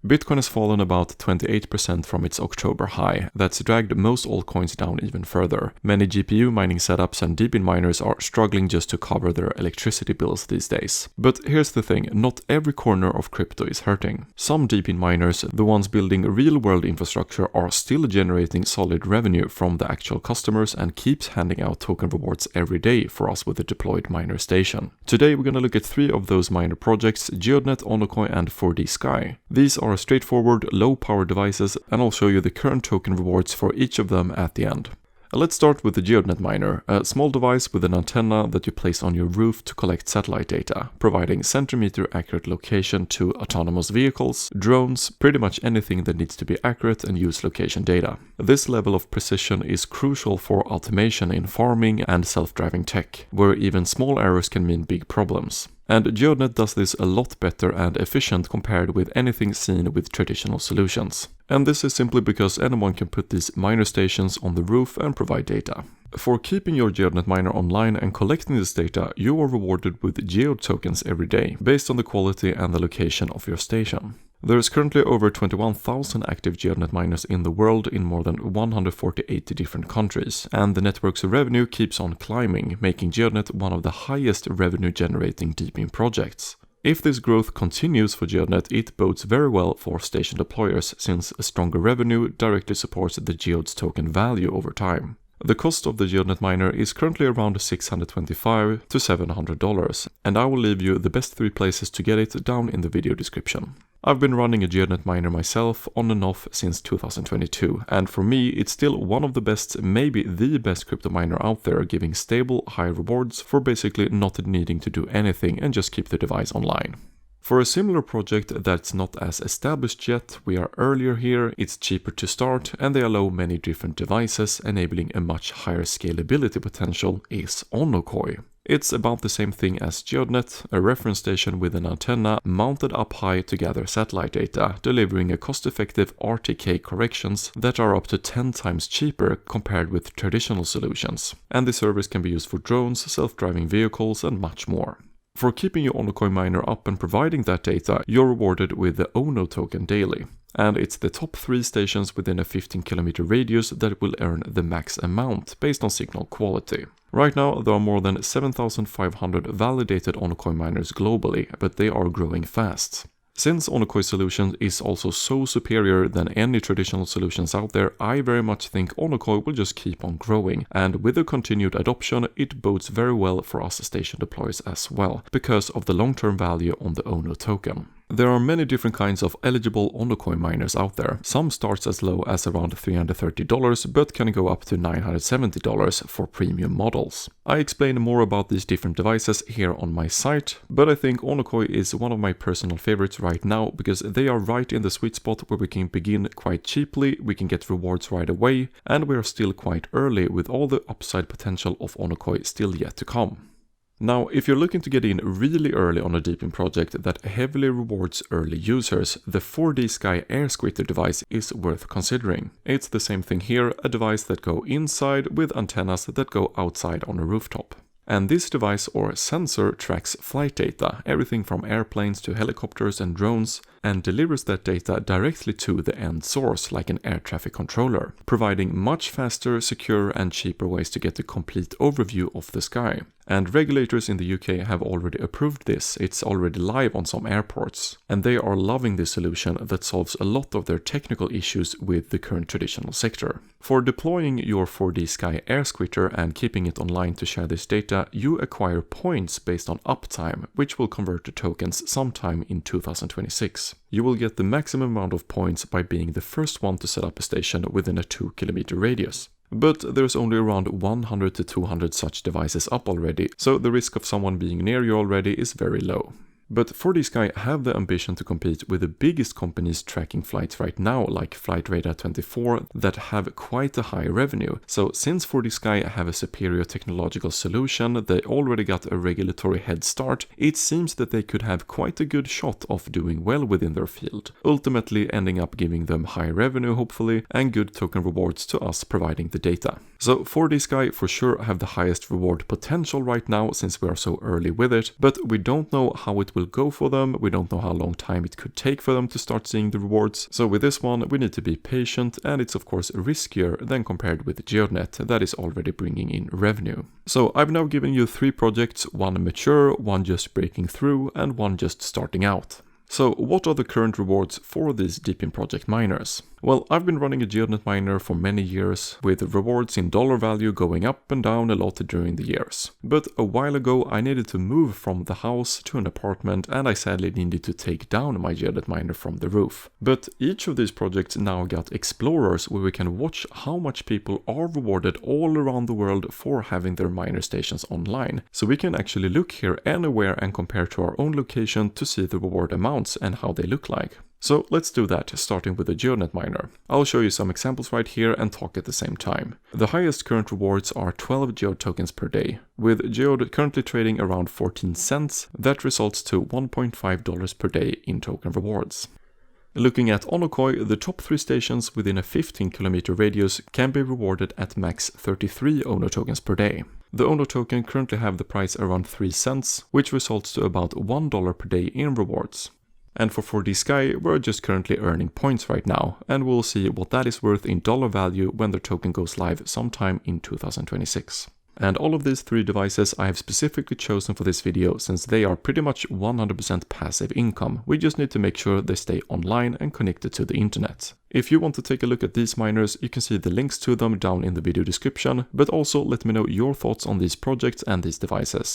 Bitcoin has fallen about 28% from its October high. That's dragged most altcoins down even further. Many GPU mining setups and DePIN miners are struggling just to cover their electricity bills these days. But here's the thing, not every corner of crypto is hurting. Some DePIN miners, the ones building real-world infrastructure, are still generating solid revenue from the actual customers and keeps handing out token rewards every day for us with a deployed miner station. Today we're gonna look at 3 of those miner projects, GEODNET, Onocoy and 4D Sky. These are straightforward, low-power devices, and I'll show you the current token rewards for each of them at the end. Let's start with the GEODNET Miner, a small device with an antenna that you place on your roof to collect satellite data, providing centimeter accurate location to autonomous vehicles, drones, pretty much anything that needs to be accurate and use location data. This level of precision is crucial for automation in farming and self-driving tech, where even small errors can mean big problems. And GEODNET does this a lot better and efficient compared with anything seen with traditional solutions. And this is simply because anyone can put these miner stations on the roof and provide data. For keeping your GEODNET miner online and collecting this data, you are rewarded with Geode tokens every day, based on the quality and the location of your station. There is currently over 21,000 active GEODNET miners in the world in more than 148 different countries, and the network's revenue keeps on climbing, making GEODNET one of the highest revenue-generating DePIN projects. If this growth continues for GEODNET, it bodes very well for station deployers, since a stronger revenue directly supports the Geode's token value over time. The cost of the GEODNET miner is currently around $625 to $700, and I will leave you the best 3 places to get it down in the video description. I've been running a GEODNET miner myself on and off since 2022, and for me it's still one of the best, maybe the best crypto miner out there, giving stable, high rewards for basically not needing to do anything and just keep the device online. For a similar project that's not as established yet, we are earlier here, it's cheaper to start, and they allow many different devices, enabling a much higher scalability potential, is Onocoy. It's about the same thing as GEODNET, a reference station with an antenna mounted up high to gather satellite data, delivering a cost-effective RTK corrections that are up to 10 times cheaper compared with traditional solutions. And the service can be used for drones, self-driving vehicles, and much more. For keeping your Onocoy miner up and providing that data, you're rewarded with the Ono token daily. And it's the top 3 stations within a 15-kilometer radius that will earn the max amount based on signal quality. Right now, there are more than 7,500 validated Onocoy miners globally, but they are growing fast. Since Onocoy's solution is also so superior than any traditional solutions out there, I very much think Onocoy will just keep on growing, and with the continued adoption, it bodes very well for us station deployers as well, because of the long-term value on the Ono token. There are many different kinds of eligible Onocoy miners out there. Some starts as low as around $330, but can go up to $970 for premium models. I explain more about these different devices here on my site, but I think Onocoy is one of my personal favorites right now, because they are right in the sweet spot where we can begin quite cheaply, we can get rewards right away, and we are still quite early with all the upside potential of Onocoy still yet to come. Now, if you're looking to get in really early on a DePIN project that heavily rewards early users, the 4D Sky Airsquitter device is worth considering. It's the same thing here, a device that go inside with antennas that go outside on a rooftop. And this device or sensor tracks flight data, everything from airplanes to helicopters and drones, and delivers that data directly to the end source like an air traffic controller, providing much faster, secure and cheaper ways to get a complete overview of the sky. And regulators in the UK have already approved this, it's already live on some airports, and they are loving this solution that solves a lot of their technical issues with the current traditional sector. For deploying your 4D Sky Airsquitter and keeping it online to share this data, you acquire points based on uptime, which will convert to tokens sometime in 2026. You will get the maximum amount of points by being the first one to set up a station within a 2-kilometer radius. But there's only around 100 to 200 such devices up already, so the risk of someone being near you already is very low. But 4D Sky have the ambition to compete with the biggest companies tracking flights right now, like Flightradar24, that have quite a high revenue. So since 4D Sky have a superior technological solution, they already got a regulatory head start, it seems that they could have quite a good shot of doing well within their field, ultimately ending up giving them high revenue hopefully, and good token rewards to us providing the data. So 4D Sky for sure have the highest reward potential right now since we are so early with it, but we don't know how it will go for them, we don't know how long time it could take for them to start seeing the rewards, so with this one we need to be patient, and it's of course riskier than compared with GeoDNet that is already bringing in revenue. So I've now given you 3 projects, one mature, one just breaking through, and one just starting out. So what are the current rewards for these DePIN project miners? Well, I've been running a GeoDNet miner for many years, with rewards in dollar value going up and down a lot during the years. But a while ago I needed to move from the house to an apartment, and I sadly needed to take down my GeoDNet miner from the roof. But each of these projects now got explorers where we can watch how much people are rewarded all around the world for having their miner stations online. So we can actually look here anywhere and compare to our own location to see the reward amounts and how they look like. So let's do that, starting with the GeoDNet miner. I'll show you some examples right here and talk at the same time. The highest current rewards are 12 Geode tokens per day. With Geode currently trading around 14 cents, that results to $1.5 per day in token rewards. Looking at Onocoy, the top 3 stations within a 15-kilometer radius can be rewarded at max 33 Ono tokens per day. The Ono token currently have the price around 3 cents, which results to about $1 per day in rewards. And for 4D Sky, we're just currently earning points right now, and we'll see what that is worth in dollar value when their token goes live sometime in 2026. And all of these 3 devices I have specifically chosen for this video since they are pretty much 100% passive income. We just need to make sure they stay online and connected to the internet. If you want to take a look at these miners, you can see the links to them down in the video description, but also let me know your thoughts on these projects and these devices.